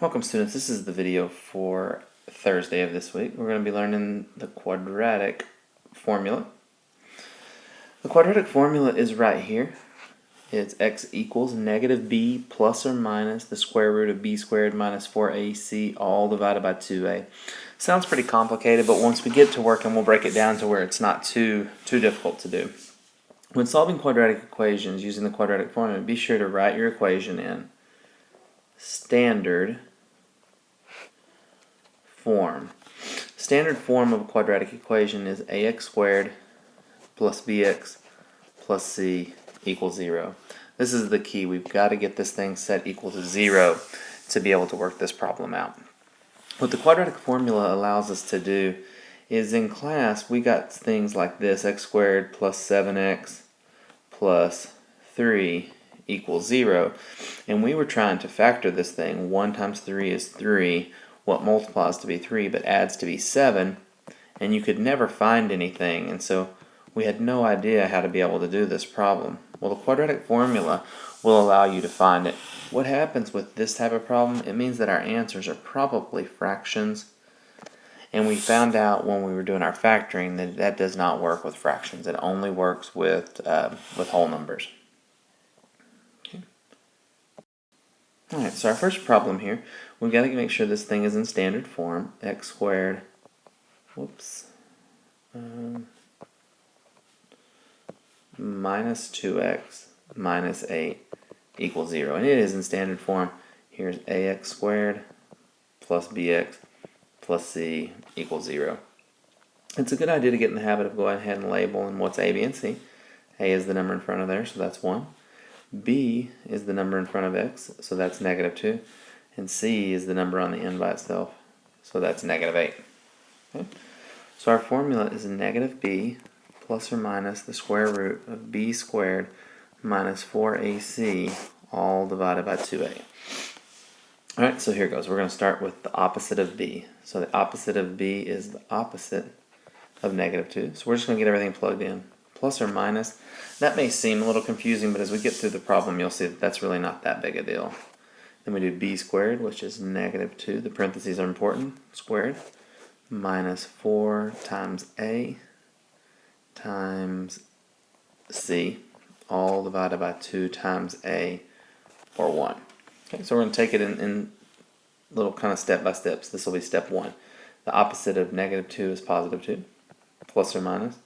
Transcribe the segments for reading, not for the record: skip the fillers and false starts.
Welcome students, this is the video for Thursday of this week. We're going to be learning the quadratic formula. The quadratic formula is right here. It's x equals negative b plus or minus the square root of b squared minus 4ac all divided by 2a. Sounds pretty complicated, but once we get to working, we'll break it down to where it's not too difficult to do. When solving quadratic equations using the quadratic formula, be sure to write your equation in standard form. Standard form of a quadratic equation is ax squared plus bx plus c equals 0. This is the key. We've got to get this thing set equal to 0 to be able to work this problem out. What the quadratic formula allows us to do is in class we got things like this: x squared plus 7x plus 3 equals 0, and we were trying to factor this thing. 1 times 3 is 3. What multiplies to be 3 but adds to be 7, and you could never find anything, and so we had no idea how to be able to do this problem. Well, the quadratic formula will allow you to find it. What happens with this type of problem? It means that our answers are probably fractions, and we found out when we were doing our factoring that that does not work with fractions. It only works with whole numbers. Alright, so our first problem here, we've got to make sure this thing is in standard form. X squared, minus 2x minus 8 equals 0. And it is in standard form. Here's ax squared plus bx plus c equals 0. It's a good idea to get in the habit of going ahead and labeling what's a, b, and c. A is the number in front of there, so that's 1. B is the number in front of x, so that's negative 2. And c is the number on the end by itself, so that's negative 8. Okay? So our formula is negative b plus or minus the square root of b squared minus 4ac all divided by 2a. Alright, so here goes. We're going to start with the opposite of b. So the opposite of b is the opposite of negative 2. So we're just going to get everything plugged in. Plus or minus. That may seem a little confusing, but as we get through the problem, you'll see that that's really not that big a deal. Then we do b squared, which is negative 2. The parentheses are important. Squared. Minus 4 times a times c, all divided by 2 times a, or 1. Okay, so we're going to take it in little kind of step-by-steps. This will be step 1. The opposite of negative 2 is positive 2, plus or minus.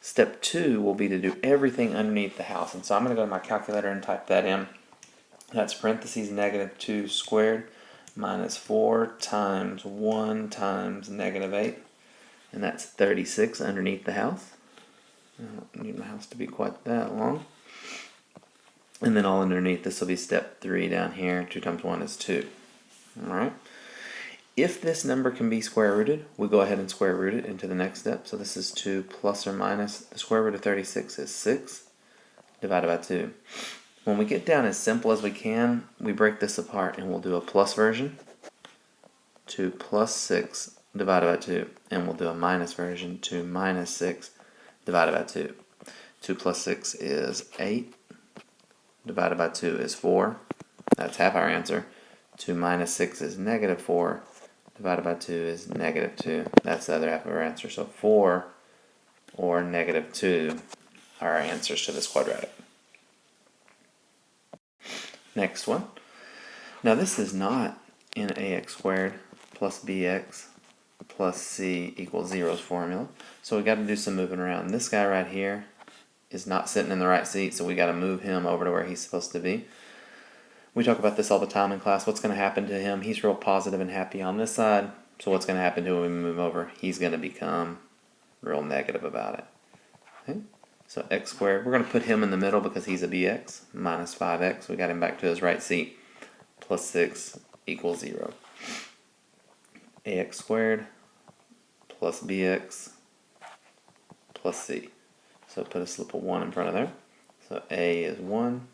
Step 2 will be to do everything underneath the house. And so I'm going to go to my calculator and type that in. That's parentheses negative 2 squared minus 4 times 1 times negative 8. And that's 36 underneath the house. I don't need my house to be quite that long. And then all underneath this will be step 3 down here. 2 times 1 is 2. Alright. If this number can be square rooted, we'll go ahead and square root it into the next step. So this is 2 plus or minus. The square root of 36 is 6 divided by 2. When we get down as simple as we can, we break this apart and we'll do a plus version. 2 plus 6 divided by 2. And we'll do a minus version. 2 minus 6 divided by 2. 2 plus 6 is 8. Divided by 2 is 4. That's half our answer. 2 minus 6 is negative 4. Divided by 2 is negative 2. That's the other half of our answer. So 4 or negative 2 are our answers to this quadratic. Next one. Now this is not in ax squared plus bx plus c equals 0's formula. So we got to do some moving around. This guy right here is not sitting in the right seat, so we got to move him over to where he's supposed to be. We talk about this all the time in class. What's going to happen to him? He's real positive and happy on this side. So what's going to happen to him when we move over? He's going to become real negative about it. Okay? So x squared, we're going to put him in the middle because he's a bx, minus 5x. We got him back to his right seat. Plus 6 equals 0. Ax squared plus bx plus c. So put a slip of 1 in front of there. So a is 1,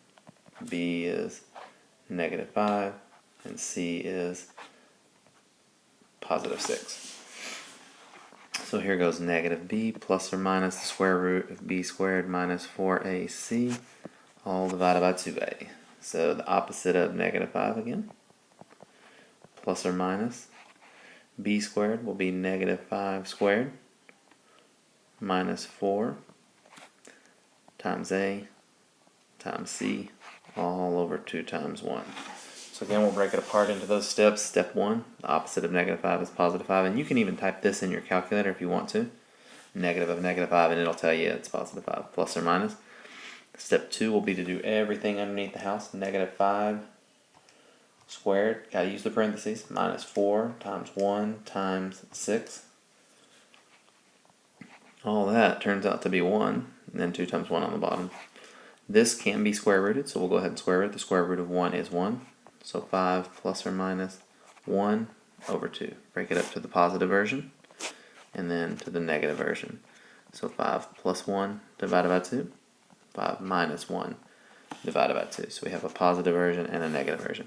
b is negative 5, and c is positive 6. So here goes negative b plus or minus the square root of b squared minus 4ac all divided by 2a. So the opposite of negative 5 again. plus or minus. B squared will be negative 5 squared minus 4 times A times C all over 2 times 1. So again, we'll break it apart into those steps. Step 1, the opposite of negative 5 is positive 5. And you can even type this in your calculator if you want to. Negative of negative 5, and it'll tell you it's positive 5, plus or minus. Step 2 will be to do everything underneath the house. Negative 5 squared, got to use the parentheses, minus 4 times 1 times 6. All that turns out to be 1, and then 2 times 1 on the bottom. This can be square rooted, so we'll go ahead and square root. The square root of 1 is 1. So 5 plus or minus 1 over 2. Break it up to the positive version, and then to the negative version. So 5 plus 1 divided by 2. 5 minus 1 divided by 2. So we have a positive version and a negative version.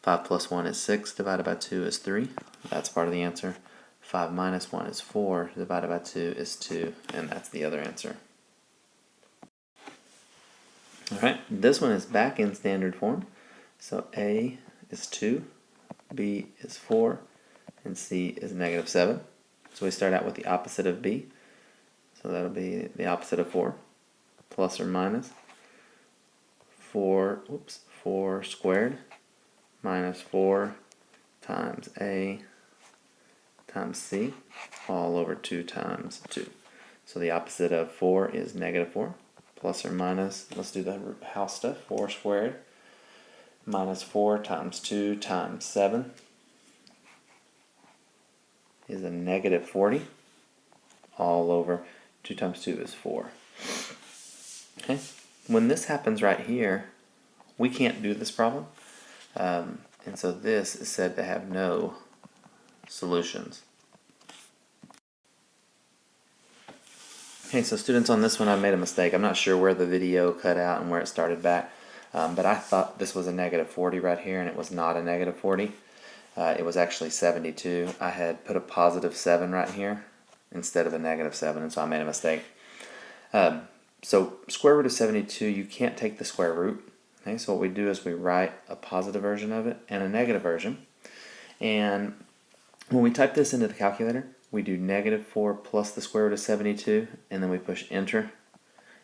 5 plus 1 is 6, divided by 2 is 3. That's part of the answer. 5 minus 1 is 4, divided by 2 is 2, and that's the other answer. Alright, this one is back in standard form. So A is 2, B is 4, and C is negative 7. So we start out with the opposite of B. So that'll be the opposite of 4, plus or minus 4 squared minus 4 times A times C all over 2 times 2. So the opposite of 4 is negative 4, plus or minus, let's do the house stuff, 4 squared minus 4 times 2 times 7 is a negative 40 all over 2 times 2 is 4. Okay, when this happens right here, we can't do this problem. And so this is said to have no solutions. Okay, so students, on this one I made a mistake. I'm not sure where the video cut out and where it started back, but I thought this was a negative 40 right here, and it was not a negative 40. It was actually 72. I had put a positive 7 right here instead of a negative 7, and so I made a mistake. So square root of 72, you can't take the square root. Okay, so what we do is we write a positive version of it and a negative version. And when we type this into the calculator, we do negative 4 plus the square root of 72, and then we push enter.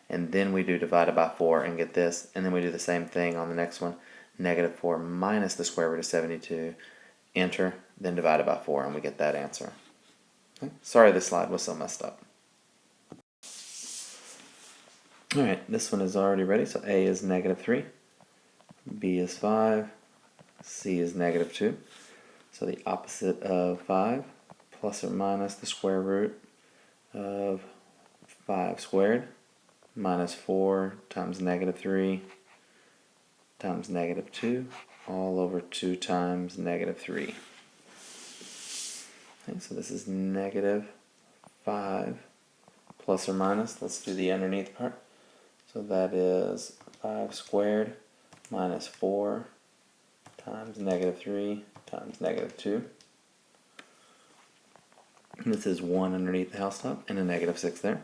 And then we do divided by 4 and get this. And then we do the same thing on the next one. Negative 4 minus the square root of 72, enter, then divided by 4, and we get that answer. Okay. Sorry this slide was so messed up. Alright, this one is already ready. So A is negative 3, B is 5, C is negative 2. So the opposite of 5, plus or minus the square root of 5 squared, minus 4 times negative 3 times negative 2, all over 2 times negative 3. Okay, so this is negative 5 plus or minus. Let's do the underneath part. So that is 5 squared minus 4 times negative 3 times negative 2. This is 1 underneath the house top and a negative 6 there.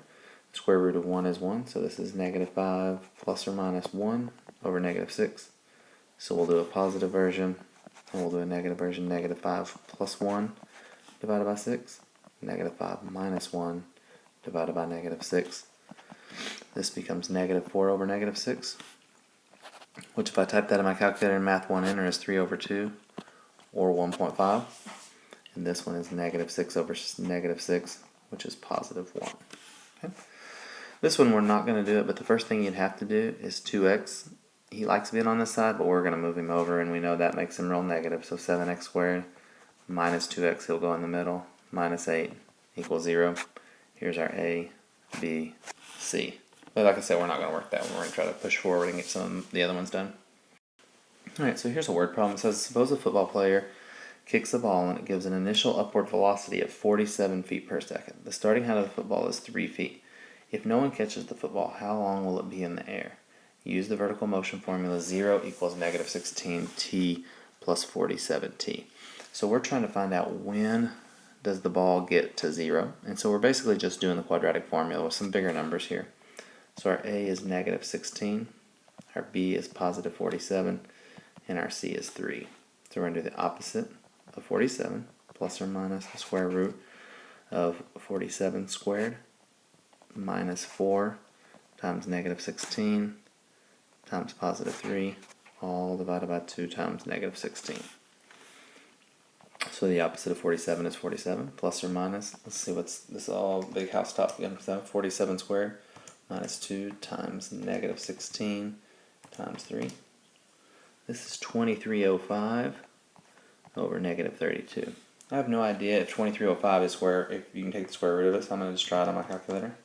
The square root of 1 is 1, so this is negative 5 plus or minus 1 over negative 6. So we'll do a positive version, and we'll do a negative version, negative 5 plus 1 divided by 6, negative 5 minus 1 divided by negative 6. This becomes negative 4 over negative 6, which if I type that in my calculator in Math 1 Enter is 3 over 2, or 1.5. And this one is negative 6 over negative 6, which is positive 1. Okay. This one we're not going to do it, but the first thing you'd have to do is 2x. He likes being on this side, but we're going to move him over, and we know that makes him real negative. So 7x squared minus 2x, he'll go in the middle, minus 8 equals 0. Here's our A, B, C. But like I said, we're not going to work that one. We're going to try to push forward and get some of the other ones done. Alright, so here's a word problem. It says, suppose a football player kicks the ball and it gives an initial upward velocity of 47 feet per second. The starting height of the football is 3 feet. If no one catches the football, how long will it be in the air? Use the vertical motion formula. 0 equals negative 16t plus 47t. So we're trying to find out when does the ball get to 0. And so we're basically just doing the quadratic formula with some bigger numbers here. So our A is negative 16, our B is positive 47, and our C is 3. So we're going to do the opposite of 47 plus or minus the square root of 47 squared minus 4 times negative 16 times positive 3, all divided by 2 times negative 16. So the opposite of 47 is 47, plus or minus. Let's see what's this all big house top again. So 47 squared minus 2 times negative 16 times 3. This is 2305 over negative 32. I have no idea if 2305 is if you can take the square root of it, so I'm going to just try it on my calculator.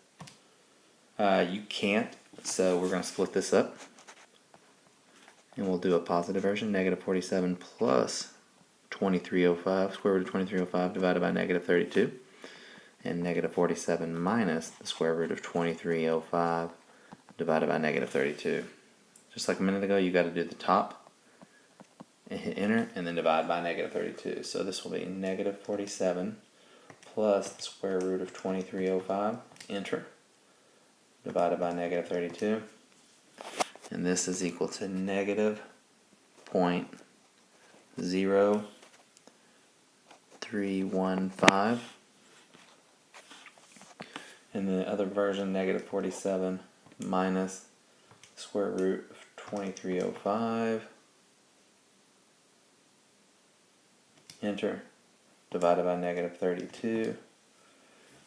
You can't, so we're going to split this up. And we'll do a positive version, negative 47 plus 2305, square root of 2305 divided by negative 32. And negative 47 minus the square root of 2305 divided by negative 32. Just like a minute ago, you got to do the top and hit enter and then divide by negative 32. So this will be negative 47 plus the square root of 2305, enter, divided by negative 32. And this is equal to negative 0.0315. And the other version, negative 47 minus the square root of 2305, enter, divided by negative 32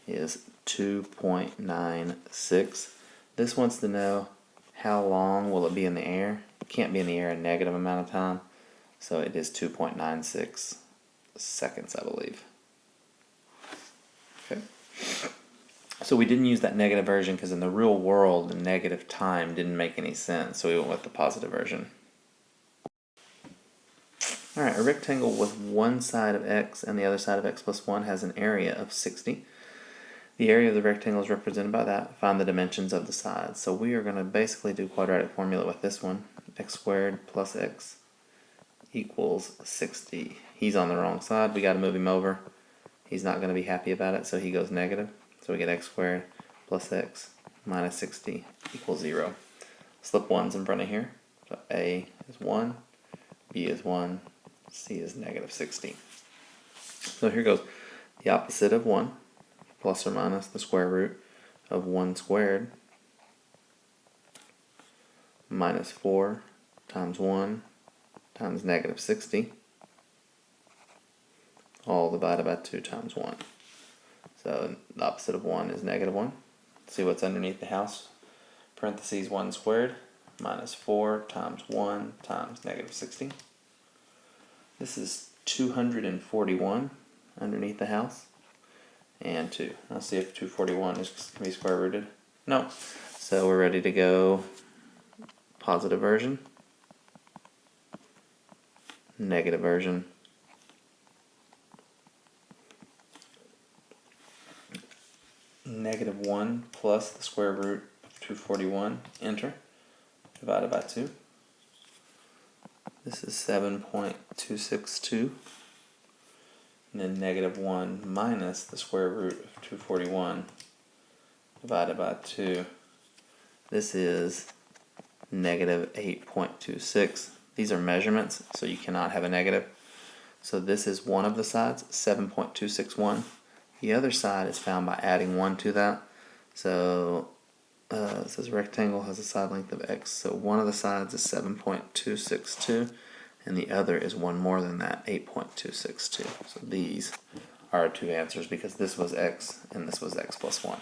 is 2.96. This wants to know how long will it be in the air. It can't be in the air a negative amount of time, so it is 2.96 seconds, I believe. Okay. So we didn't use that negative version because in the real world, the negative time didn't make any sense, so we went with the positive version. Alright, a rectangle with one side of x and the other side of x plus 1 has an area of 60. The area of the rectangle is represented by that. Find the dimensions of the sides. So we are going to basically do quadratic formula with this one. X squared plus x equals 60. He's on the wrong side. We got to move him over. He's not going to be happy about it, so he goes negative. So we get x squared plus x minus 60 equals 0. Slip 1's in front of here. So a is 1, b is 1, c is negative 60. So here goes the opposite of 1. Plus or minus the square root of 1 squared minus 4 times 1 times negative 60, all divided by 2 times 1. So the opposite of 1 is negative 1. See what's underneath the house. Parentheses 1 squared minus 4 times 1 times negative 60. This is 241 underneath the house. And 2. Let's see if 241 can be square rooted. No. So we're ready to go positive version, negative version, negative 1 plus the square root of 241, enter, divided by 2. This is 7.262. And then negative 1 minus the square root of 241 divided by 2. This is negative 8.26. These are measurements, so you cannot have a negative. So this is one of the sides, 7.261. The other side is found by adding 1 to that. So it says rectangle has a side length of x. So one of the sides is 7.262. And the other is one more than that, 8.262. So these are our two answers because this was x and this was x plus 1.